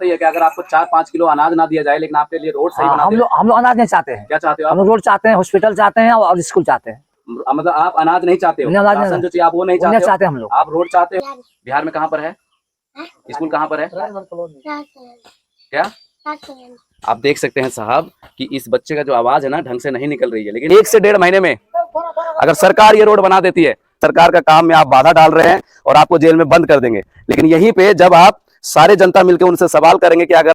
ही है कि अगर आपको 4-5 किलो अनाज ना दिया जाए लेकिन आपके लिए रोड सही बना हम लोग अनाज नहीं चाहते हैं। क्या चाहते हो हम लोग रोड चाहते हैं, हॉस्पिटल चाहते हैं और स्कूल चाहते हैं। मतलब आप अनाज नहीं चाहते हो, राशन जो चाहिए आप वो नहीं चाहते हो, हम लोग। आप रोड चाहते हो। बिहार में कहाँ पर है स्कूल, कहाँ पर है क्या? आप देख सकते हैं साहब कि इस बच्चे का जो आवाज है ना ढंग से नहीं निकल रही है, लेकिन 1 से 1.5 महीने में अगर सरकार ये रोड बना देती है, सरकार का काम में आप बाधा डाल रहे हैं और आपको जेल में बंद कर देंगे। लेकिन यहीं पे जब आप सारे जनता मिलकर उनसे सवाल करेंगे कि अगर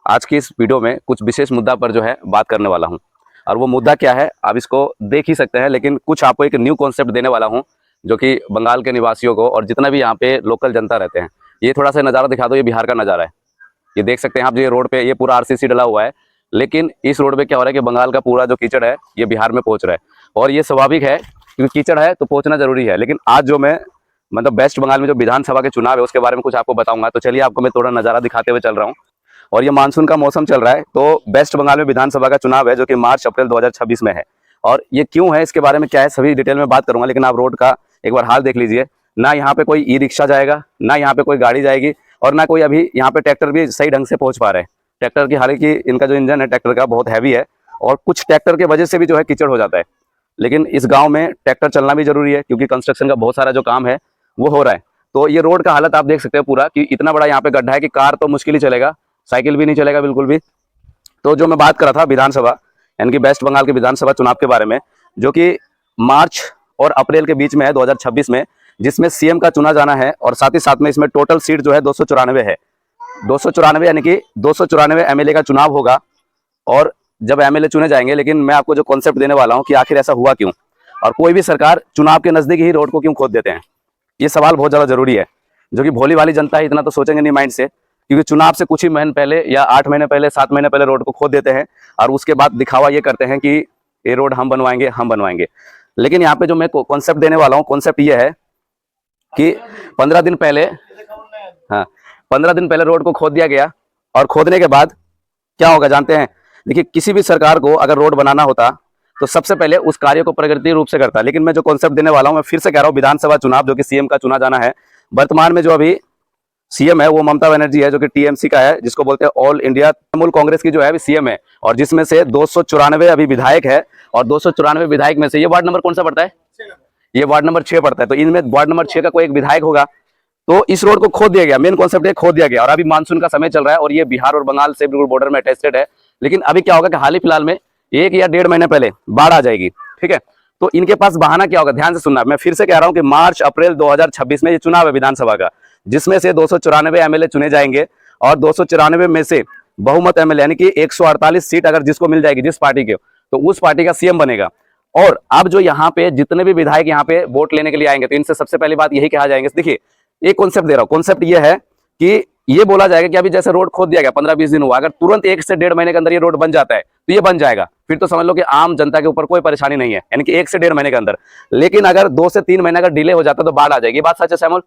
आज की इस वीडियो में कुछ विशेष मुद्दा पर जो है बात करने वाला हूं, और वो मुद्दा क्या है आप इसको देख ही सकते हैं, लेकिन कुछ आपको एक न्यू कॉन्सेप्ट देने वाला हूं जो कि बंगाल के निवासियों को और जितना भी यहाँ पे लोकल जनता रहते हैं। ये थोड़ा सा नज़ारा दिखा दो, ये बिहार का नज़ारा है, ये देख सकते हैं आप। ये रोड पे ये पूरा आरसीसी डला हुआ है, लेकिन इस रोड पे क्या हो रहा है कि बंगाल का पूरा जो कीचड़ है ये बिहार में पहुंच रहा है, और ये स्वाभाविक है क्योंकि कीचड़ है तो पहुंचना जरूरी है। लेकिन आज जो मैं मतलब वेस्ट बंगाल में जो विधानसभा के चुनाव है उसके बारे में कुछ आपको बताऊंगा, तो चलिए आपको मैं थोड़ा नज़ारा दिखाते हुए चल रहा हूँ। और ये मानसून का मौसम चल रहा है, तो वेस्ट बंगाल में विधानसभा का चुनाव है जो कि मार्च अप्रैल 2026 में है, और ये क्यों है इसके बारे में क्या है सभी डिटेल में बात करूंगा। लेकिन आप रोड का एक बार हाल देख लीजिए, ना यहाँ पे कोई ई रिक्शा जाएगा, ना यहाँ पे कोई गाड़ी जाएगी, और ना कोई अभी यहाँ पे ट्रैक्टर भी सही ढंग से पहुंच पा रहे हैं। ट्रैक्टर की हालांकि इनका जो इंजन है ट्रैक्टर का बहुत हैवी है, और कुछ ट्रैक्टर के वजह से भी जो है कीचड़ हो जाता है। लेकिन इस गांव में ट्रैक्टर चलना भी जरूरी है क्योंकि कंस्ट्रक्शन का बहुत सारा जो काम है वो हो रहा है। तो ये रोड का हालत आप देख सकते हैं पूरा कि इतना बड़ा यहाँ पे गड्ढा है कि कार तो मुश्किल ही चलेगा, साइकिल भी नहीं चलेगा बिल्कुल भी। तो जो मैं बात कर रहा था विधानसभा यानी कि वेस्ट बंगाल के विधानसभा चुनाव के बारे में, जो कि मार्च और अप्रैल के बीच में है 2026 में, जिसमें सीएम का चुना जाना है, और साथ ही साथ में इसमें टोटल सीट जो है 294 है। 294 यानी कि 294 एमएलए का चुनाव होगा, और जब एमएलए चुने जाएंगे, लेकिन मैं आपको जो कॉन्सेप्ट देने वाला हूं कि आखिर ऐसा हुआ क्यों, और कोई भी सरकार चुनाव के नजदीक ही रोड को क्यों खोद देते हैं, ये सवाल बहुत ज्यादा जरूरी है। जो कि भोली वाली जनता है इतना तो सोचेंगे नहीं माइंड से, क्योंकि चुनाव से कुछ ही महीने पहले या 8 महीने पहले 7 महीने पहले रोड को खोद देते हैं, और उसके बाद दिखावा ये करते हैं कि ये रोड हम बनवाएंगे हम बनवाएंगे। लेकिन यहाँ पे जो मैं कॉन्सेप्ट देने वाला हूँ, कॉन्सेप्ट ये है कि 15 दिन पहले 15 दिन पहले रोड को खोद दिया गया, और खोदने के बाद क्या होगा जानते हैं? देखिए, किसी भी सरकार को अगर रोड बनाना होता तो सबसे पहले उस कार्य को प्रगति रूप से करता है। लेकिन मैं जो कॉन्सेप्ट देने वाला हूं, मैं फिर से कह रहा हूं, विधानसभा चुनाव जो कि सीएम का चुना जाना है, वर्तमान में जो अभी सीएम है वो ममता बनर्जी है जो कि टीएमसी का है, जिसको बोलते हैं ऑल इंडिया तृणमूल कांग्रेस की जो है अभी सीएम है, और जिसमें से 294 अभी विधायक है, और 294 विधायक में से ये वार्ड नंबर कौन सा पड़ता है? ये वार्ड नंबर 6 पड़ता है। तो इनमें वार्ड नंबर 6 का कोई एक विधायक होगा। तो इस रोड को खोद दिया गया, मेन कॉन्सेप्ट है खोद दिया गया, और अभी मानसून का समय चल रहा है, और ये बिहार और बंगाल से बिल्कुल बॉर्डर में अटैचड है। लेकिन अभी क्या होगा कि हाल ही फिलहाल में 1 या 1.5 महीने पहले बाढ़ आ जाएगी, ठीक है? तो इनके पास बहाना क्या होगा, ध्यान से सुनना। मैं फिर से कह रहा हूं कि मार्च अप्रैल 2026 में ये चुनाव है विधानसभा का, जिसमें से 294 एमएलए चुने जाएंगे, और 294 में से बहुमत एमएलए यानी कि 148 सीट अगर जिसको मिल जाएगी जिस पार्टी के, तो उस पार्टी का सीएम बनेगा। और अब जो यहाँ पे जितने भी विधायक यहाँ पे वोट लेने के लिए आएंगे, तो इनसे सबसे पहली बात यही कहा जाएंगे। देखिए, एक कॉन्सेप्ट दे रहा हूं, कॉन्सेप्ट ये है कि ये बोला जाएगा कि अभी जैसे रोड खोद दिया गया 15-20 दिन हुआ, अगर तुरंत 1 से 1.5 महीने के अंदर ये रोड बन जाता है तो ये बन जाएगा, फिर तो समझ लो कि आम जनता के ऊपर कोई परेशानी नहीं है, यानी कि 1 से 1.5 महीने के अंदर। लेकिन अगर 2 से 3 महीने अगर डिले हो जाता तो बाढ़ आ जाएगी। बात सच है सैमुल?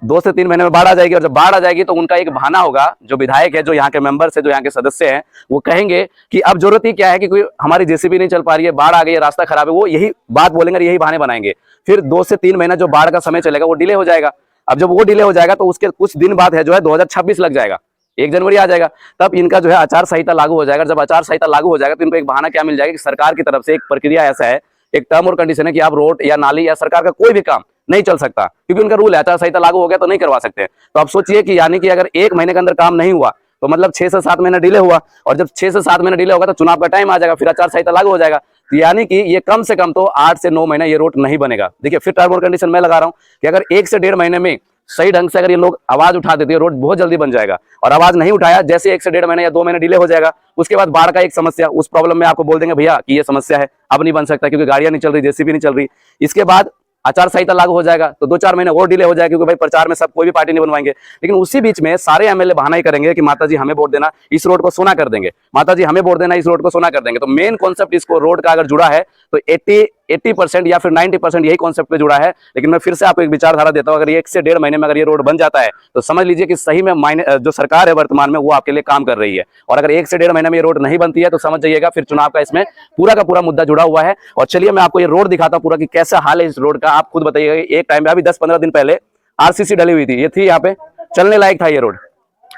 2 से 3 महीने में बाढ़ आ जाएगी, और जब बाढ़ आ जाएगी तो उनका एक बहाना होगा, जो विधायक है, जो यहाँ के मेंबर्स है, जो यहाँ के सदस्य हैं, वो कहेंगे कि अब जरूरत ही क्या है कि कोई हमारी जेसीबी नहीं चल पा रही है, बाढ़ आ गई है, रास्ता खराब है, वो यही बात बोलेंगे, यही बहाने बनाएंगे। फिर 2 से 3 महीना जो बाढ़ का समय चलेगा वो डिले हो जाएगा। अब जब वो डिले हो जाएगा तो उसके कुछ दिन बाद है जो है 2026 लग जाएगा, 1 जनवरी आ जाएगा, तब इनका जो है आचार संहिता लागू हो जाएगा। जब आचार संहिता लागू हो जाएगा तो इनको एक बहाना क्या मिल जाएगा कि सरकार की तरफ से एक प्रक्रिया ऐसा है, एक टर्म और कंडीशन है कि आप रोड या नाली या सरकार का कोई भी काम नहीं चल सकता, क्योंकि उनका रूल है, आचार संहिता लागू हो गया तो नहीं करवा सकते। तो आप सोचिए कि यानी कि अगर 1 महीने के अंदर काम नहीं हुआ तो मतलब 6 से 7 महीना डिले हुआ, और जब 6 से 7 महीना डिले होगा तो चुनाव का टाइम आ जाएगा, फिर आचार संहिता लागू हो जाएगा। तो यानी कि ये कम से कम तो 8 से 9 महीना ये रोड नहीं बनेगा। देखिए, फिर टर्म और कंडीशन मैं लगा रहा हूं कि अगर 1 से 1.5 महीने में सही ढंग से अगर ये लोग आवाज उठा देते हैं, रोड बहुत जल्दी बन जाएगा। और आवाज नहीं उठाया, जैसे 1 से 1.5 महीने या 2 महीने डिले हो जाएगा, उसके बाद बाढ़ का एक समस्या, उस प्रॉब्लम में आपको बोल देंगे भैया कि ये समस्या है, अब नहीं बन सकता क्योंकि गाड़ियां नहीं चल रही, जेसीबी नहीं चल रही। इसके बाद आचार संहिता लागू हो जाएगा तो 2-4 महीने और डिले हो जाएगा, क्योंकि भाई प्रचार में सब कोई भी पार्टी नहीं बनवाएंगे। लेकिन उसी बीच में सारे एमएलए बहाना ही करेंगे कि माता जी हमें वोट देना, इस रोड को सोना कर देंगे, माता जी हमें वोट देना, इस रोड को सोना कर देंगे। तो मेन कॉन्सेप्ट इसको रोड का अगर जुड़ा है तो 80% या फिर 90% यही कॉन्सेप्ट पे जुड़ा है। लेकिन मैं फिर से आपको एक विचारधारा देता हूं, अगर 1 से 1.5 महीने में अगर ये रोड बन जाता है तो समझ लीजिए कि सही में जो सरकार है वर्तमान में वो आपके लिए काम कर रही है। और अगर 1 से 1.5 महीने में ये रोड नहीं बनती है तो समझ जाइएगा फिर चुनाव का इसमें पूरा का पूरा मुद्दा जुड़ा हुआ है। और चलिए मैं आपको ये रोड दिखाता हूं पूरा कि कैसा हाल है इस रोड का, आप खुद बताइएगा। एक टाइम पे अभी 10-15 दिन पहले आरसीसी डली हुई थी, ये थी यहाँ पे चलने लायक था ये रोड,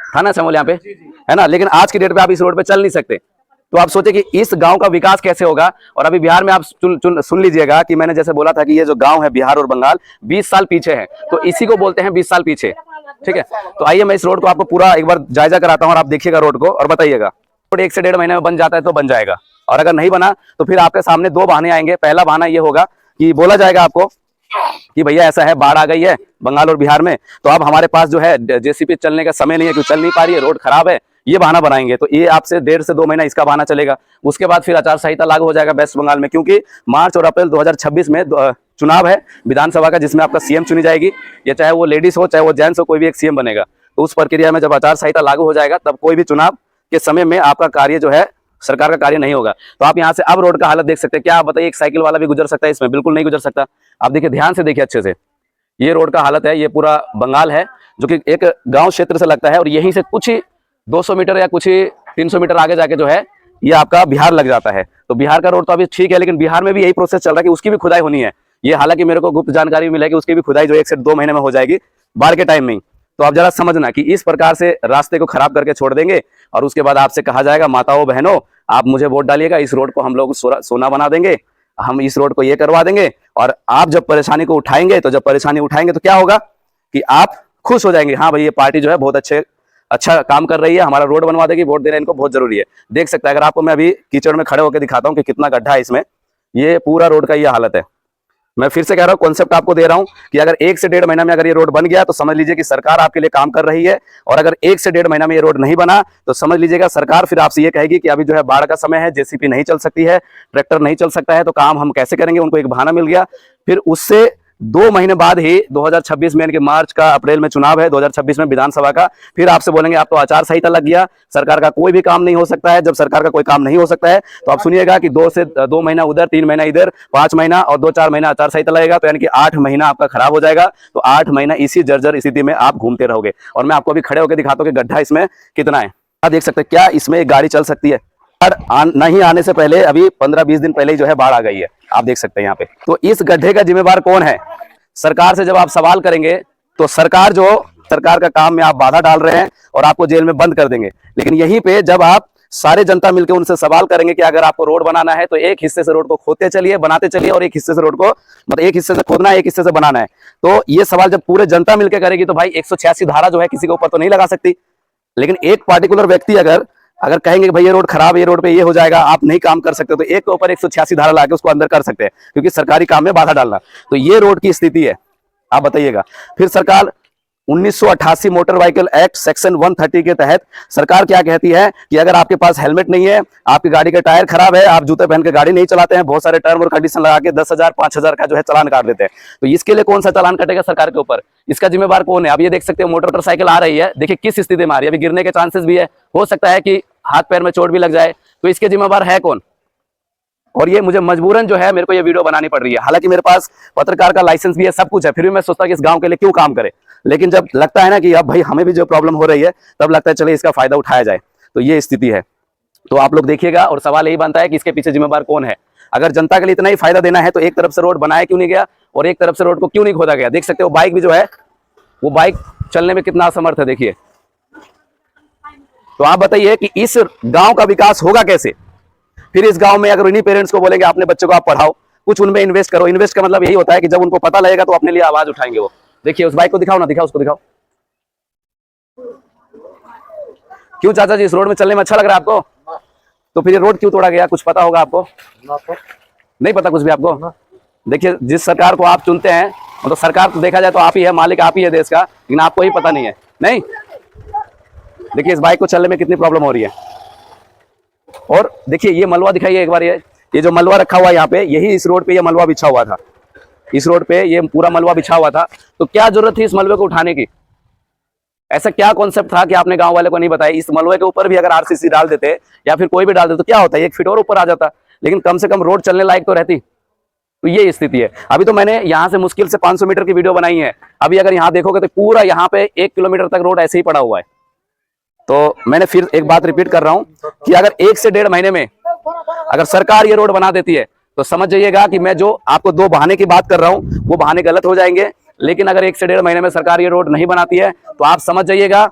था ना समोल यहाँ पे, है ना। लेकिन आज की डेट पे आप इस रोड पे चल नहीं सकते। तो आप सोचे कि इस गांव का विकास कैसे होगा। और अभी बिहार में आप सुन लीजिएगा कि मैंने जैसे बोला था कि ये जो गांव है बिहार और बंगाल 20 साल पीछे है, तो इसी को बोलते हैं 20 साल पीछे। ठीक है, तो आइए मैं इस रोड को आपको पूरा एक बार जायजा कराता हूँ और आप देखिएगा रोड को और बताइएगा। रोड 1 से 1.5 महीने में बन जाता है तो बन जाएगा, और अगर नहीं बना तो फिर आपके सामने 2 बहाने आएंगे। पहला बहाना ये होगा कि बोला जाएगा आपको कि भैया ऐसा है, बाढ़ आ गई है बंगाल और बिहार में, तो अब हमारे पास जो है जेसीबी चलने का समय नहीं है, क्योंकि चल नहीं पा रही है, रोड खराब है, ये बहाना बनाएंगे। तो ये आपसे 1.5 से 2 महीना इसका बहाना चलेगा। उसके बाद फिर आचार संहिता लागू हो जाएगा वेस्ट बंगाल में, क्योंकि मार्च और अप्रैल 2026 में चुनाव है विधानसभा का, जिसमें आपका सीएम चुनी जाएगी। ये चाहे वो लेडीज हो चाहे वो जेंट्स हो, कोई भी एक सीएम बनेगा। तो उस प्रक्रिया में जब आचार संहिता लागू हो जाएगा तब कोई भी चुनाव के समय में आपका कार्य जो है सरकार का कार्य नहीं होगा। तो आप यहाँ से अब रोड का हालत देख सकते हैं। क्या आप बताइए, एक साइकिल वाला भी गुजर सकता है इसमें? बिल्कुल नहीं गुजर सकता। आप देखिए, ध्यान से देखिए अच्छे से, ये रोड का हालत है। ये पूरा बंगाल है जो कि एक गांव क्षेत्र से लगता है, और यहीं से कुछ ही 200 मीटर या कुछ ही 300 मीटर आगे जाके जो है ये आपका बिहार लग जाता है। तो बिहार का रोड तो अभी ठीक है, लेकिन बिहार में भी यही प्रोसेस चल रहा है कि उसकी भी खुदाई होनी है। ये हालांकि मेरे को गुप्त जानकारी मिली है कि उसकी भी खुदाई जो 1 से 2 महीने में हो जाएगी, बाढ़ के टाइम में ही। तो आप जरा समझना कि इस प्रकार से रास्ते को खराब करके छोड़ देंगे, और उसके बाद आपसे कहा जाएगा माताओं बहनों आप मुझे वोट डालिएगा, इस रोड को हम लोग सोना बना देंगे, हम इस रोड को ये करवा देंगे। और आप जब परेशानी को उठाएंगे, तो जब परेशानी उठाएंगे तो क्या होगा कि आप खुश हो जाएंगे, हाँ भाई ये पार्टी जो है बहुत अच्छा काम कर रही है, हमारा रोड बनवा देगी, वोट देना इनको बहुत जरूरी है। देख सकते हैं, अगर आपको मैं अभी कीचड़ में खड़े होकर दिखाता हूँ कि कितना गड्ढा है इसमें, ये पूरा रोड का ये हालत है। मैं फिर से कह रहा हूँ, कॉन्सेप्ट आपको दे रहा हूँ कि अगर 1 से 1.5 महीना में अगर ये रोड बन गया तो समझ लीजिए कि सरकार आपके लिए काम कर रही है। और अगर 1 से 1.5 महीना में ये रोड नहीं बना तो समझ लीजिएगा सरकार फिर आपसे ये कहेगी कि अभी जो है बाढ़ का समय है, जेसीबी नहीं चल सकती है, ट्रैक्टर नहीं चल सकता है, तो काम हम कैसे करेंगे। उनको एक बहाना मिल गया। फिर उससे 2 महीने बाद ही 2026 में, यानी कि मार्च का अप्रैल में चुनाव है 2026 में विधानसभा का, फिर आपसे बोलेंगे आप तो आचार संहिता लग गया, सरकार का कोई भी काम नहीं हो सकता है। जब सरकार का कोई काम नहीं हो सकता है तो आप सुनिएगा कि 2 महीना उधर, 3 महीना इधर, 5 महीना और 2-4 महीना आचार संहिता लगेगा, तो यानी कि 8 महीना आपका खराब हो जाएगा। तो 8 महीना इसी जर्जर स्थिति में आप घूमते रहोगे। और मैं आपको अभी खड़े होकर दिखाता हूँ कि गड्ढा इसमें कितना है। आप देख सकते हैं, क्या इसमें एक गाड़ी चल सकती है? नहीं आने से पहले अभी 15-20 दिन पहले ही जो है बाढ़ आ गई है, आप देख सकते हैं यहाँ पे। तो इस गड्ढे का जिम्मेवार कौन है? सरकार से जब आप सवाल करेंगे तो सरकार का काम में आप बाधा डाल रहे हैं और आपको जेल में बंद कर देंगे। लेकिन यहीं पे जब आप सारे जनता मिलकर उनसे सवाल करेंगे कि अगर आपको रोड बनाना है तो एक हिस्से से रोड को खोदते चलिए, बनाते चलिए, और एक हिस्से से रोड को, मतलब एक हिस्से से खोदना है, एक हिस्से से बनाना है। तो ये सवाल जब पूरे जनता मिलकर करेगी तो भाई 186 धारा जो है किसी के ऊपर तो नहीं लगा सकती। लेकिन एक पार्टिकुलर व्यक्ति अगर कहेंगे कि भाई ये रोड खराब है, ये रोड पे ये हो जाएगा, आप नहीं काम कर सकते, तो एक के ऊपर 186 धारा लाके उसको अंदर कर सकते हैं, क्योंकि सरकारी काम में बाधा डालना। तो ये रोड की स्थिति है, आप बताइएगा। फिर सरकार 1988 मोटर व्हीकल एक्ट सेक्शन 130 के तहत सरकार क्या कहती है कि अगर आपके पास हेलमेट नहीं है, आपकी गाड़ी का टायर खराब है, आप जूते पहन के गाड़ी नहीं चलाते हैं, बहुत सारे टर्म और कंडीशन लगा के 10,000 5,000 का जो है चालान काट देते हैं। तो इसके लिए कौन सा चालान कटेगा सरकार के ऊपर? इसका जिम्मेवार कौन है? आप ये देख सकते हो, मोटरसाइकिल आ रही है, देखिए किस स्थिति में आ रही है, अभी गिरने के चांसेस भी है, हो सकता है कि हाथ पैर में चोट भी लग जाए। तो इसके जिम्मेवार है कौन? और ये मुझे मजबूरन जो है मेरे को ये वीडियो बनानी पड़ रही है। हालांकि मेरे पास पत्रकार का लाइसेंस भी है, सब कुछ है, फिर भी मैं सोचता कि इस गांव के लिए क्यों काम करे। लेकिन जब लगता है ना कि अब भाई हमें भी जो प्रॉब्लम हो रही है, तब लगता है चले इसका फायदा उठाया जाए। तो ये स्थिति है। तो आप लोग देखिएगा, और सवाल यही बनता है कि इसके पीछे जिम्मेवार कौन है। अगर जनता के लिए इतना ही फायदा देना है तो एक तरफ से रोड बनाया क्यों नहीं गया और एक तरफ से रोड को क्यों नहीं खोदा गया? देख सकते हो बाइक भी जो है, वो बाइक चलने में कितना असमर्थ है, देखिए। तो आप बताइए कि इस गांव का विकास होगा कैसे? फिर इस गांव में अगर इन्हीं पेरेंट्स को बोलेंगे अपने बच्चों को आप पढ़ाओ, कुछ उनमें इन्वेस्ट करो। इन्वेस्ट का मतलब यही होता है कि जब उनको पता लगेगा तो अपने लिए आवाज उठाएंगे वो। देखिए उस बाइक को दिखाओ ना, दिखाओ उसको, दिखाओ। क्यों चाचा जी, इस रोड में चलने में अच्छा लग रहा है आपको? तो फिर ये रोड क्यों तोड़ा गया, कुछ पता होगा आपको? नहीं पता कुछ भी आपको? देखिए, जिस सरकार को आप चुनते हैं, मतलब सरकार तो देखा जाए तो आप ही है, मालिक आप ही है देश का, लेकिन आपको ही पता नहीं है। नहीं, देखिए इस बाइक को चलने में कितनी प्रॉब्लम हो रही है। और देखिए ये मलबा दिखाइए एक बार, ये जो मलबा रखा हुआ है यहाँ पे, यही इस रोड पे ये मलबा बिछा हुआ था, इस रोड पे ये पूरा मलबा बिछा हुआ था। तो क्या जरूरत थी इस मलबे को उठाने की? ऐसा क्या कॉन्सेप्ट था कि आपने गांव वाले को नहीं बताया? इस मलबे के ऊपर भी अगर आरसीसी डाल देते या फिर कोई भी डाल देते तो क्या होता है, 1 फीट और ऊपर आ जाता, लेकिन कम से कम रोड चलने लायक तो रहती। तो ये स्थिति है। अभी तो मैंने यहाँ से मुश्किल से 500 मीटर की वीडियो बनाई है। अभी अगर यहाँ देखोगे तो पूरा यहाँ पे 1 किलोमीटर तक रोड ऐसे ही पड़ा हुआ है। तो मैंने फिर एक बात रिपीट कर रहा हूँ कि अगर 1 से 1.5 महीने में अगर सरकार ये रोड बना देती है तो समझ जाइएगा कि मैं जो आपको 2 बहाने की बात कर रहा हूँ वो बहाने गलत हो जाएंगे। लेकिन अगर 1 से 1.5 महीने में सरकार ये रोड नहीं बनाती है तो आप समझ जाइएगा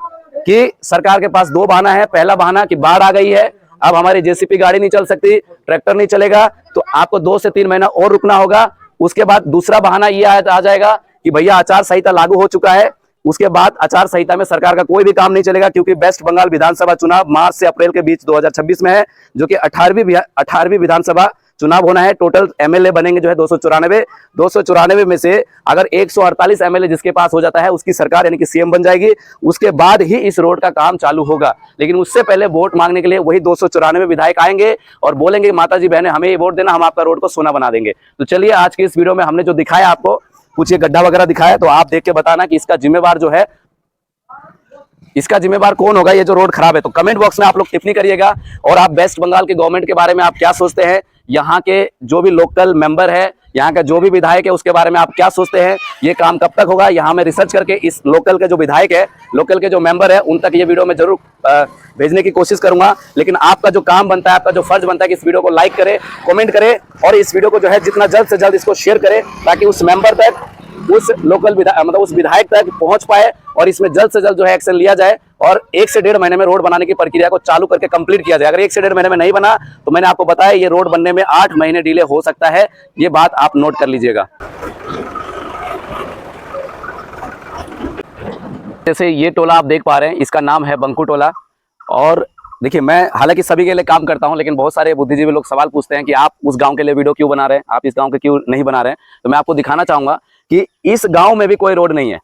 कि सरकार के पास दो बहाना है। पहला बहाना कि बाढ़ आ गई है, अब हमारी जेसीबी गाड़ी नहीं चल सकती, ट्रैक्टर नहीं चलेगा, तो आपको 2 से 3 महीना और रुकना होगा। उसके बाद दूसरा बहाना ये आ जाएगा कि भैया आचार संहिता लागू हो चुका है, उसके बाद आचार संहिता में सरकार का कोई भी काम नहीं चलेगा, क्योंकि वेस्ट बंगाल विधानसभा चुनाव मार्च से अप्रैल के बीच 2026 में है, जो कि 18वीं विधानसभा चुनाव होना है। टोटल एमएलए बनेंगे जो है 294 में से अगर 148 एमएलए जिसके पास हो जाता है उसकी सरकार यानी कि सीएम बन जाएगी। उसके बाद ही इस रोड का काम चालू होगा, लेकिन उससे पहले वोट मांगने के लिए वही 294 विधायक आएंगे और बोलेंगे माता जी बहने हमें ये वोट देना, हम आपका रोड को सोना बना देंगे। तो चलिए आज की इस वीडियो में हमने जो दिखाया आपको, कुछ ये गड्ढा वगैरह दिखाया, तो आप देख के बताना कि इसका जिम्मेवार जो है, इसका जिम्मेवार कौन होगा, ये जो रोड खराब है। तो कमेंट बॉक्स में आप लोग टिप्पणी करिएगा। और आप वेस्ट बंगाल के गवर्नमेंट के बारे में आप क्या सोचते हैं, यहाँ के जो भी लोकल मेंबर है, यहाँ का जो भी विधायक है उसके बारे में आप क्या सोचते हैं, ये काम कब तक होगा, यहाँ में रिसर्च करके इस लोकल के जो विधायक है, लोकल के जो मेंबर है, उन तक ये वीडियो में जरूर भेजने की कोशिश करूंगा। लेकिन आपका जो काम बनता है, आपका जो फर्ज बनता है कि इस वीडियो को लाइक करें, कमेंट करें और इस वीडियो को जो है जितना जल्द से जल्द इसको शेयर करें, ताकि उस मेंबर तक, उस लोकल मतलब उस विधायक तक पहुंच पाए और इसमें जल्द से जल्द जो है एक्शन लिया जाए और 1 से 1.5 महीने में रोड बनाने की प्रक्रिया को चालू करके कंप्लीट किया जाए। अगर 1 से 1.5 महीने में नहीं बना तो मैंने आपको बताया ये रोड बनने में 8 महीने डिले हो सकता है, ये बात आप नोट कर लीजिएगा। जैसे ये टोला आप देख पा रहे हैं, इसका नाम है बंकू टोला। और देखिए, मैं हालांकि सभी के लिए काम करता हूं, लेकिन बहुत सारे बुद्धिजीवी लोग सवाल पूछते हैं कि आप उस गांव के लिए वीडियो क्यों बना रहे हैं, आप इस गांव के क्यों नहीं बना रहे हैं। तो मैं आपको दिखाना चाहूंगा कि इस गांव में भी कोई रोड नहीं है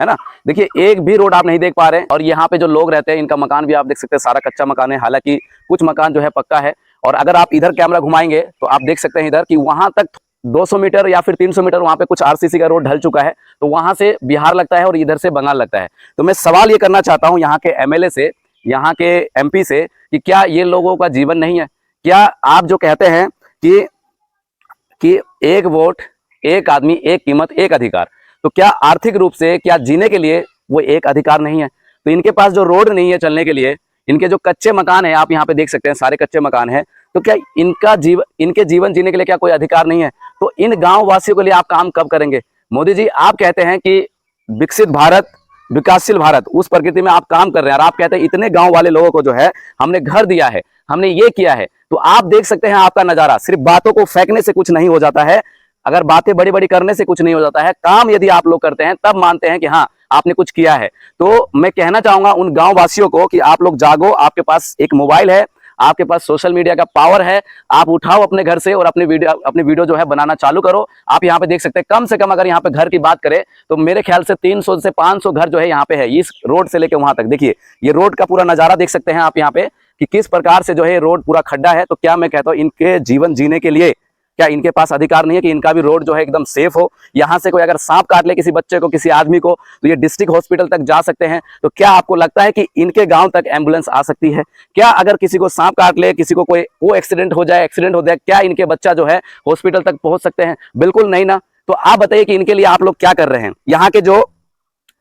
ना। देखिए, एक भी रोड आप नहीं देख पा रहे हैं। और यहाँ पे जो लोग रहते हैं, इनका मकान भी आप देख सकते हैं, सारा कच्चा मकान है। हालांकि कुछ मकान जो है पक्का है। और अगर आप इधर कैमरा घुमाएंगे तो आप देख सकते हैं इधर कि वहां तक 200 मीटर या फिर 300 मीटर वहां पे कुछ आरसीसी का रोड ढल चुका है। तो वहां से बिहार लगता है और इधर से बंगाल लगता है। तो मैं सवाल ये करना चाहता हूँ यहाँ के एमएलए से, यहाँ के एमपी से, कि क्या ये लोगों का जीवन नहीं है? क्या आप जो कहते हैं कि एक वोट, एक आदमी, एक कीमत, एक अधिकार, तो क्या आर्थिक रूप से क्या जीने के लिए वो एक अधिकार नहीं है? तो इनके पास जो रोड नहीं है चलने के लिए, इनके जो कच्चे मकान है, आप यहाँ पे देख सकते हैं सारे कच्चे मकान है, तो क्या इनके जीवन जीने के लिए क्या कोई अधिकार नहीं है? तो इन गांव वासियों के लिए आप काम कब करेंगे? मोदी जी, आप कहते हैं कि विकसित भारत, विकासशील भारत, उस प्रकृति में आप काम कर रहे हैं और आप कहते हैं इतने गांव वाले लोगों को जो है हमने घर दिया है, हमने ये किया है। तो आप देख सकते हैं आपका नजारा, सिर्फ बातों को फेंकने से कुछ नहीं हो जाता है। अगर बातें बड़ी बड़ी करने से कुछ नहीं हो जाता है, काम यदि आप लोग करते हैं तब मानते हैं कि हाँ आपने कुछ किया है। तो मैं कहना चाहूंगा उन गांव वासियों को कि आप लोग जागो, आपके पास एक मोबाइल है, आपके पास सोशल मीडिया का पावर है, आप उठाओ अपने घर से और अपनी वीडियो जो है बनाना चालू करो। आप यहाँ पे देख सकते हैं, कम से कम अगर यहाँ पे घर की बात करें तो मेरे ख्याल से 300 से 500 घर जो है यहाँ पे है, इस रोड से लेकर वहां तक। देखिए, ये रोड का पूरा नजारा देख सकते हैं आप यहाँ पे कि किस प्रकार से जो है रोड पूरा खड्डा है। तो क्या मैं कहता हूँ इनके जीवन जीने के लिए क्या इनके पास अधिकार नहीं है कि इनका भी रोड जो है एकदम सेफ हो? यहाँ से कोई अगर सांप काट ले किसी बच्चे को, किसी आदमी को, तो ये डिस्ट्रिक्ट हॉस्पिटल तक जा सकते हैं। तो क्या आपको लगता है कि इनके गांव तक एम्बुलेंस आ सकती है? क्या अगर किसी को सांप काट ले, किसी को कोई एक्सीडेंट हो जाए, क्या इनके बच्चा जो है हॉस्पिटल तक पहुंच सकते हैं? बिल्कुल नहीं ना। तो आप बताइए कि इनके लिए आप लोग क्या कर रहे हैं? यहाँ के जो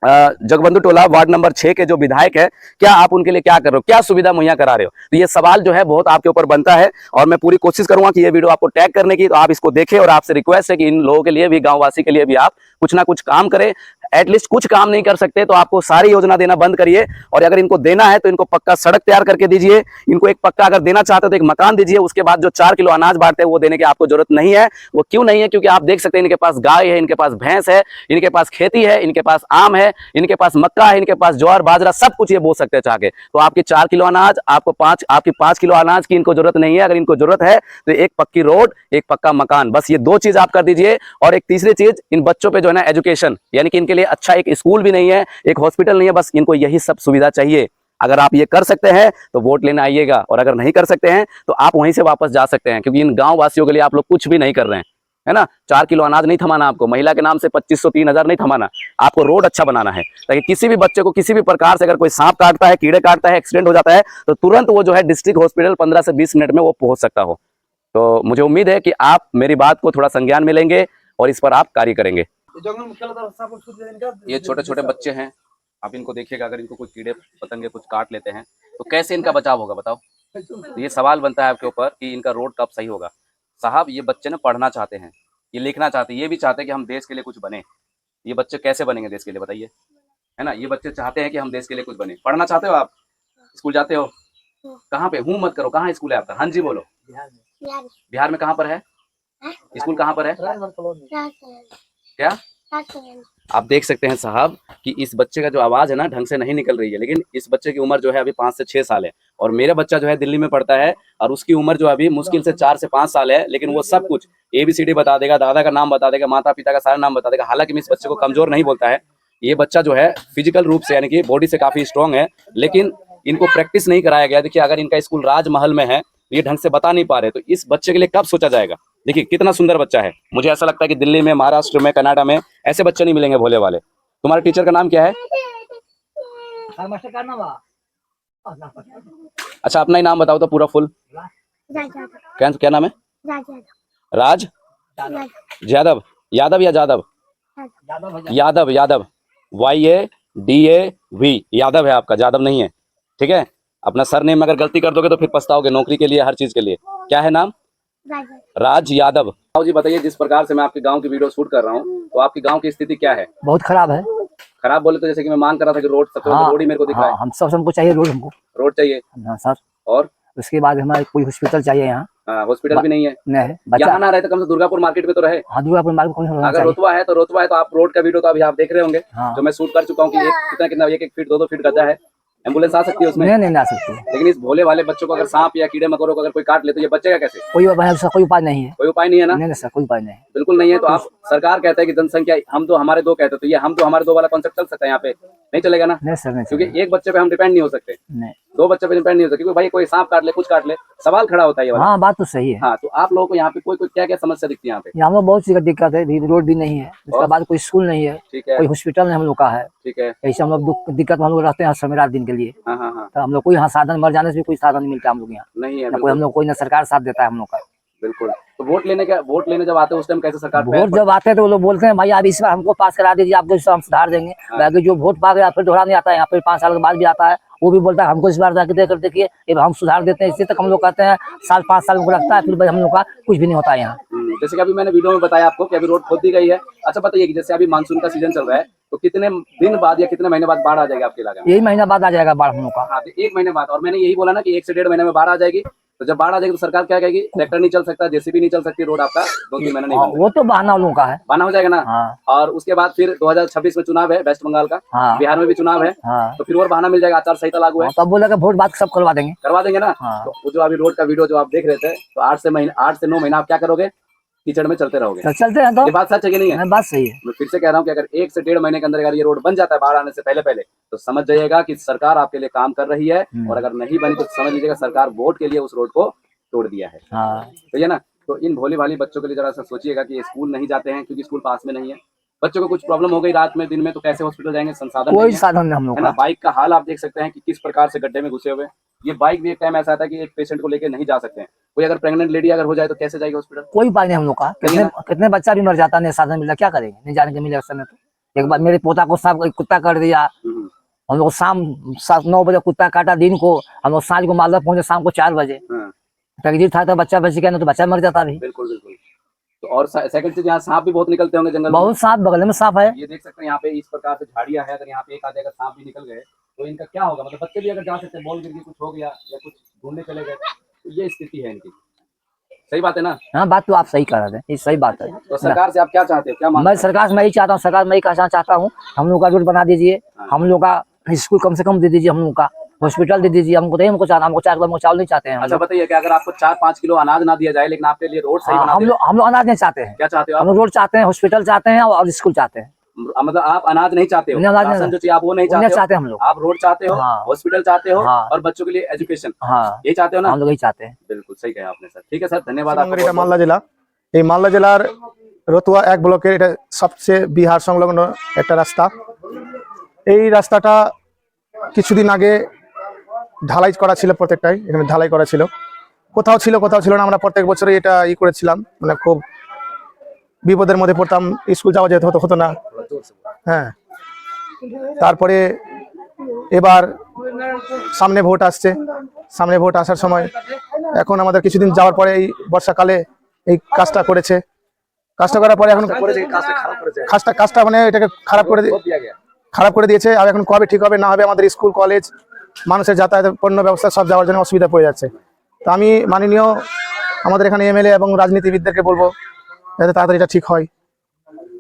जगबंधु टोला वार्ड नंबर 6 के जो विधायक है, क्या आप उनके लिए क्या कर रहे हो, क्या सुविधा मुहैया करा रहे हो? तो ये सवाल जो है बहुत आपके ऊपर बनता है और मैं पूरी कोशिश करूंगा कि ये वीडियो आपको टैग करने की, तो आप इसको देखें। और आपसे रिक्वेस्ट है कि इन लोगों के लिए भी, गांववासी के लिए भी आप कुछ ना कुछ काम करें। एटलीस्ट कुछ काम नहीं कर सकते तो आपको सारी योजना देना बंद करिए। और अगर इनको देना है तो इनको पक्का सड़क तैयार करके दीजिए, इनको एक पक्का, अगर देना चाहते हो तो एक मकान दीजिए। उसके बाद जो 4 किलो अनाज बांटते हैं वो देने की आपको जरूरत नहीं है। वो क्यों नहीं है? क्योंकि आप देख सकते हैं इनके पास गाय है, इनके पास भैंस है, इनके पास खेती है, इनके पास आम है, इनके पास मक्का है, इनके पास ज्वार बाजरा, सब कुछ ये बो सकते हैं चाह के। तो आपकी 4 किलो अनाज, आपकी 5 किलो अनाज की इनको जरूरत नहीं है। अगर इनको जरूरत है तो एक पक्की रोड, एक पक्का मकान, बस ये 2 चीज आप कर दीजिए। और एक तीसरी चीज, इन बच्चों पे जो है ना एजुकेशन, यानी कि इनके लिए अच्छा एक स्कूल भी नहीं है, एक हॉस्पिटल नहीं है, बस इनको यही सब सुविधा चाहिए। अगर आप ये कर सकते हैं तो वोट लेने आइएगा, और अगर नहीं कर सकते हैं तो आप वहीं से वापस जा सकते हैं, क्योंकि इन गांव वासियों के लिए आप लोग कुछ भी नहीं कर रहे हैं, है ना। 4 किलो अनाज नहीं थमाना आपको, महिला के नाम से 2500 3000 नहीं थमाना, आपको रोड अच्छा बनाना है, ताकि किसी भी बच्चे को किसी भी प्रकार से अगर कोई सांप काटता है, कीड़े काटता है, एक्सीडेंट हो जाता है, तो तुरंत वो जो है डिस्ट्रिक्ट हॉस्पिटल 15 से 20 मिनट में वो पहुंच सकता हो। तो मुझे उम्मीद है कि आप मेरी बात को थोड़ा संज्ञान में लेंगे और इस पर आप कार्य करेंगे। ये छोटे छोटे बच्चे हैं, आप इनको देखिएगा, अगर इनको कोई कीड़े पतंगे कुछ काट लेते हैं तो कैसे इनका बचाव होगा बताओ? तो ये सवाल बनता है आपके ऊपर कि इनका रोड कब सही होगा। साहब, ये बच्चे ना पढ़ना चाहते हैं, ये लिखना चाहते हैं, ये भी चाहते हैं कि हम देश के लिए कुछ बने। ये बच्चे कैसे बनेंगे देश के लिए बताइए? है ना। ये बच्चे चाहते हैं कि हम देश के लिए कुछ बने। पढ़ना चाहते हो आप? स्कूल जाते हो? कहाँ पे? हूँ मत करो, कहाँ स्कूल है आपका? हाँ जी बोलो। बिहार में कहाँ पर है स्कूल? कहाँ पर है? क्या? आप देख सकते हैं साहब कि इस बच्चे का जो आवाज़ है ना ढंग से नहीं निकल रही है, लेकिन इस बच्चे की उम्र जो है अभी 5 से 6 साल है और मेरा बच्चा जो है दिल्ली में पढ़ता है और उसकी उम्र जो अभी मुश्किल से 4 से 5 साल है, लेकिन वो सब कुछ ABCD बता देगा, दादा का नाम बता देगा, माता पिता का सारा नाम बता देगा। हालांकि मैं इस बच्चे को कमजोर नहीं बोलता है, ये बच्चा जो है फिजिकल रूप से यानी कि बॉडी से काफी स्ट्रांग है, लेकिन इनको प्रैक्टिस नहीं कराया गया। देखिए अगर इनका स्कूल राजमहल में है, ये ढंग से बता नहीं पा रहे, तो इस बच्चे के लिए कब सोचा जाएगा। देखिए कितना सुंदर बच्चा है। मुझे ऐसा लगता है कि दिल्ली में, महाराष्ट्र में, कनाडा में ऐसे बच्चे नहीं मिलेंगे भोले वाले। तुम्हारे टीचर का नाम क्या है? अच्छा अपना ही नाम बताओ तो पूरा फुल। क्या नाम है? राज यादव। यादव या जादव? यादव। यादव YADAV यादव है आपका, जादव नहीं है। ठीक है, अपना सरनेम अगर गलती कर दोगे तो फिर पछताओगे नौकरी के लिए, हर चीज के लिए। क्या है नाम? राज यादव। जी बताइए, जिस प्रकार से मैं आपके गांव की वीडियो शूट कर रहा हूँ, तो आपके गांव की स्थिति क्या है? बहुत खराब है। खराब बोले तो जैसे कि मैं मांग कर रहा था कि रोड, सबसे पहले रोड ही मेरे को दिख रहा है। हम सब हमको चाहिए रोड, हमको रोड चाहिए। हाँ सर। और उसके बाद हमारे कोई हॉस्पिटल चाहिए यहाँ। हॉस्पिटल भी नहीं है। नहीं, यहाँ ना रहे तो कम से दुर्गापुर मार्केट में तो रहे। हाँ दुर्गापुर मार्केट में अगर रोतवा है तो आप रोड का वीडियो तो अभी आप देख रहे होंगे। जो मैं शूट कर चुका हूँ कि कितना 1-1 फीट 2-2 फीट गड्ढा है, एम्बुलेंस आ सकती है उसमें? नहीं आ सकती। लेकिन इस भोले वाले बच्चों को अगर सांप या कीड़े मकोड़ों को अगर कोई काट ले तो ये बचेगा कैसे? कोई उपाय नहीं है। कोई उपाय नहीं है ना? नहीं सर, कोई उपाय नहीं, बिल्कुल नहीं है। तो आप, सरकार कहता है कि जनसंख्या हम तो हमारे दो कहते, तो ये हम तो हमारे दो वाला कॉन्सेप्ट चल सकता है यहाँ पे? नहीं चलेगा ना। नहीं सर, नहीं क्योंकि एक बच्चे पे हम डिपेंड नहीं हो सकते, नहीं 2 बच्चे पे डिपेंड नहीं हो सकते, क्योंकि भाई कोई सांप काट ले, कुछ काट ले, सवाल खड़ा होता है ये वाला। हाँ बात तो सही है। हाँ, तो आप लोगों को यहाँ पे कोई क्या क्या समस्या दिखती है यहाँ पे? यहाँ में बहुत सी दिक्कत है, रोड भी नहीं है, उसके बाद कोई स्कूल नहीं है, ठीक है, कोई हॉस्पिटल नहीं हम लोग का है। ठीक है, ऐसे हम लोग दिक्कत में हम लोग रहते हैं समय रात दिन के लिए। हाँ। तो हम लोग कोई यहाँ साधन, मर जाने से भी कोई साधन नहीं मिलता हम लोग यहाँ, नहीं है कोई हम लोग, कोई ना सरकार साथ देता है हम लोग का। बिल्कुल। तो वोट लेने जब आते हैं उस टाइम कैसे सरकार? वोट जब आते हैं तो वो लोग बोलते हैं भाई आप इस बार हमको पास करा दीजिए, आपको इस बार हम सुधार देंगे। बाकी जो वोट पा गया फिर दोहरा नहीं आता है, यहाँ पे 5 साल के बाद भी आता है, वो भी बोलता है हमको इस बार जाके देकर देखिए, हम सुधार देते हैं। इसी तक हम लोग कहते हैं 5 साल को लगता है, फिर हम लोग का कुछ भी नहीं होता है यहाँ। जैसे कि अभी मैंने वीडियो में बताया आपको कि अभी रोड खोद दी गई है। अच्छा बताइए कि जैसे अभी मानसून का सीजन चल रहा है, तो कितने दिन बाद या कितने महीने बाद बाढ़ आ जाएगा आपके इलाके में? यही महीना बाद आ जाएगा बाढ़ हम लोग का। हाँ, 1 महीने बाद। और मैंने यही बोला ना कि 1 से 1.5 महीने में बाढ़ आ जाएगी। तो जब बाढ़ आ जाएगी तो सरकार क्या कहेगी? ट्रैक्टर नहीं चल सकता, JCB नहीं चल सकती, रोड आपका 2-3 महीने नहीं बन। वो तो बहाना लोगों का है, बहाना हो जाएगा ना। और उसके बाद फिर 2026 में चुनाव है वेस्ट बंगाल का, बिहार में भी चुनाव है, तो फिर और बहाना मिल जाएगा, आचार संहिता लागू है। तब बोलेगा वोट बाद सब करवा देंगे ना। तो वो जो अभी रोड का वीडियो जो आप देख रहे थे, तो 8 से 9 महीना आप क्या करोगे? कीचड़ में चलते रहोगे। चलते हैं। तो ये बात सच है कि नहीं है? बात सही है। मैं फिर से कह रहा हूँ कि अगर 1 से 1.5 महीने के अंदर अगर ये रोड बन जाता है बाढ़ आने से पहले, तो समझ जाइएगा कि सरकार आपके लिए काम कर रही है। और अगर नहीं बनी तो समझ लीजिएगा सरकार वोट के लिए उस रोड को तोड़ दिया है। तो ये ना, तो इन भोले भाली बच्चों के लिए जरा सा सोचिएगा कि स्कूल नहीं जाते हैं क्योंकि स्कूल पास में नहीं है। बच्चों को कुछ प्रॉब्लम हो गई रात में, दिन में, तो कैसे हॉस्पिटल जाएंगे? संसाधन कोई साधन नहीं हम लोग है ना। बाइक का हाल आप देख सकते हैं कि किस प्रकार से गड्ढे में घुसे हुए। ये बाइक भी एक टाइम ऐसा आता है कि एक पेशेंट को लेकर नहीं जा सकते हैं। कोई अगर प्रेग्नेंट लेडी अगर हो जाए तो कैसे जाएगी हॉस्पिटल? कोई उपाय नहीं हम लोग का। कितने बच्चा भी मर जाता है, साधन मिला, क्या करेंगे? नहीं जाने के मिले समय। तो एक बार मेरे पोता को सांप कुत्ता काट दिया, हम लोग शाम 7-9 बजे कुत्ता काटा, दिन को हम लोग सांझ को मालदा पहुंचे, शाम को 4 बजे तकदीर था तो बच्चा बच गया, ना तो बच्चा मर जाता भी। बिल्कुल। तो और सेकंड चीज, यहाँ सांप भी बहुत निकलते होंगे जंगल में। बहुत सांप, बगल में सांप है। ये देख सकते हैं यहाँ पे इस प्रकार से झाड़ियां है। अगर यहाँ पे एक आधे अगर सांप भी निकल गए तो इनका क्या होगा? मतलब बच्चे भी अगर जा सकते हैं, बॉल गिर गई, कुछ हो गया या कुछ ढूंढने चले गए, तो ये स्थिति है इनकी। सही बात है ना? हाँ बात तो आप सही कह रहे हैं, ये सही बात है। तो सरकार से आप क्या चाहते हो? क्या मैं सरकार से मैं ही चाहता हूँ, सरकार मैं ही कहना चाहता हूँ, हम लोग का रोड बना दीजिए, हम लोग का स्कूल कम से कम दे दीजिए, हम लोग का हॉस्पिटल दे दीजिए। हमको तो हमको चाहना, हमको 4 किलो चावल नहीं चाहते हैं। अच्छा बताइए कि अगर आपको 4-5 किलो अनाज ना दिया जाए लेकिन आपके लिए रोड सही बना, हम लोग अनाज नहीं चाहते हैं। क्या चाहते हो? हम लोग रोड चाहते हैं, हॉस्पिटल चाहते हैं और स्कूल चाहते हैं। मतलब आप अनाज नहीं चाहते हो, राशन जो चाहिए आप वो नहीं चाहते हम लोग। आप रोड चाहते हो, हॉस्पिटल चाहते हो, और बच्चों के लिए एजुकेशन, यही चाहते हो ना? हम लोग यही चाहते हैं। बिल्कुल सही कहा आपने सर। ठीक है सर, धन्यवाद। मालदा जिला, এই মালদা জেলার রতুয়া 1 ব্লকের এটা সবচেয়ে বিহার সংলগ্ন একটা রাস্তা। এই রাস্তাটা কিছুদিন আগে ঢালাই করা ছিল, প্রত্যেকটাই এখানে ঢালাই করা ছিল, কোথাও ছিল না। আমরা প্রত্যেক বছরই এটা করেছিলাম, মানে খুব বিপদের মধ্যে পড়তাম, স্কুল যাওয়া যেতে হতো না। হ্যাঁ, তারপরে এবার সামনে ভোট আসছে, সামনে ভোট আসার সময় এখন আমাদের কিছুদিন যাওয়ার পরে এই বর্ষাকালে এই কাজটা করেছে। কাজটা করার পরে এখন কাজটা মানে এটাকে খারাপ করে খারাপ করে দিয়েছে। আর এখন কবে ঠিক হবে না হবে, আমাদের স্কুল কলেজ মানুষের যাতায়াতের পণ্য ব্যবস্থা সব যাওয়ার জন্য অসুবিধা পড়ে যাচ্ছে। তো আমি মাননীয় আমাদের এখানে এমএলএ এবং রাজনীতিবিদদেরকে বলবো যাতে তাড়াতাড়ি এটা ঠিক হয়,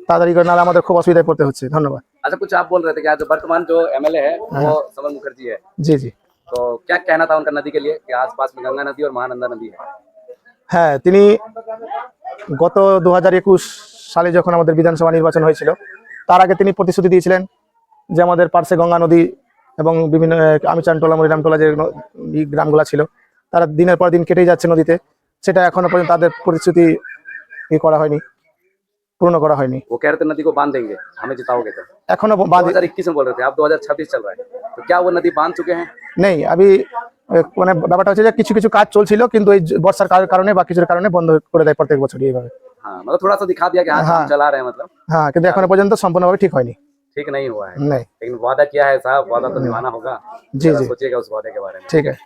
তাড়াতাড়ি করে, নাহলে আমাদের খুব অসুবিধায় পড়তে হচ্ছে। ধন্যবাদ। अच्छा, कुछ आप बोल रहे थे कि आज वर्तमान जो एमएलए है वो समर मुखर्जी है, জি জি। तो क्या कहना था उनका नदी के लिए कि आसपास में गंगा नदी और महानंदा नदी है? হ্যাঁ, তিনি গত 2021 সালে যখন আমাদের বিধানসভা নির্বাচন হয়েছিল তার আগে তিনি প্রতিশ্রুতি দিয়েছিলেন যে আমাদের পার্শ্বে গঙ্গা নদী এবং বিভিন্ন আমিচানটোলা মরিরামটোলা যে গ্রামগুলো ছিল তারা দিনের পর দিন কেটেই যাচ্ছে নদীতে, সেটা এখনো পর্যন্ত তাদের প্রতিশ্রুতি করা হয়নি, পূর্ণ করা হয়নি। वो कह रहे थे नदी को बांध देंगे हमें जिताओगे तो, এখনো বাঁধ 2021 में बोल रहे थे, आप 2026 चल रहा है, तो क्या वो नदी बांध चुके हैं? নেই। আমি মানে ব্যাপারটা হচ্ছে যে কিছু কিছু কাজ চলছিল, কিন্তু এই বর্ষার কারণে বা কিছুর কারণে বন্ধ করে দেয় প্রত্যেক বছর এইভাবে। हाँ, मतलब थोड़ा सा दिखा दिया कि हाँ हाँ। हम चला रहे हैं, मतलब হ্যাঁ, কিন্তু এখনো পর্যন্ত সম্পূর্ণভাবে ঠিক হয়নি। ठीक नहीं हुआ है, নেই। लेकिन वादा किया है साहब, वादा तो निभाना होगा। जी, जरा जी। सोचिएगा उस वादे के बारे में। ঠিক আছে।